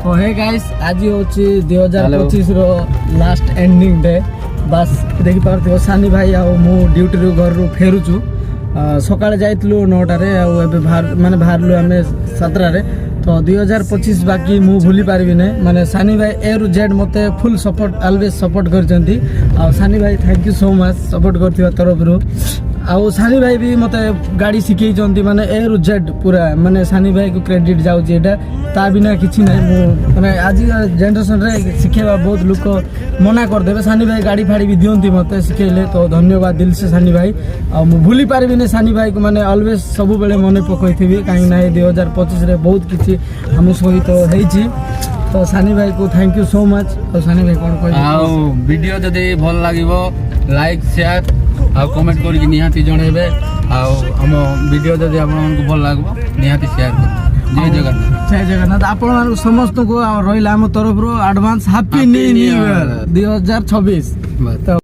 तो hey guys आज होची 2025 रो लास्ट एंडिंग डे बस देखि पारथियो सानी भाई आ मु ड्यूटी रो घर रो फेरुचु सकाळे जाइतलु 9टा रे आ एबे माने बाहरलु हमें 17 रे तो 2025 बाकी मु भूली पारबी नै माने सानी भाई ए रु जेड मते फुल सपोर्ट ऑलवेज सपोर्ट करचंती आ सानी भाई thank you so much support करथियो तरफ रो आउ सानी भाई भी मते गाड़ी सिखै चंती माने ए रु जेड पूरा माने सानी भाई को क्रेडिट जाउची एटा ता बिना किछि नै मु माने आज जनरेशन रे सिखेबा बहुत लोक मना कर देबे सानी भाई गाड़ी फाड़ी भी दियंती मते सिखेले तो धन्यवाद दिल से सानी भाई आ मु भूली पारबी नै सानी भाई को माने ऑलवेज सब बेले मने पकैथिबी काई नै 2025 रे बहुत किछि हम सहित हेछि तो सानी भाई को थैंक यू सो मच तो सानी भाई कोन कहै आ वीडियो जदि भल लागिवो लाइक शेयर आ कमेंट करके निहाती जणेबे आ हम वीडियो जदि आपन को भल लागबो निहाती शेयर कर जय जगन्नाथ आपण समस्त को रहिला हम तरफ रो एडवांस हैप्पी न्यू ईयर 2026 तो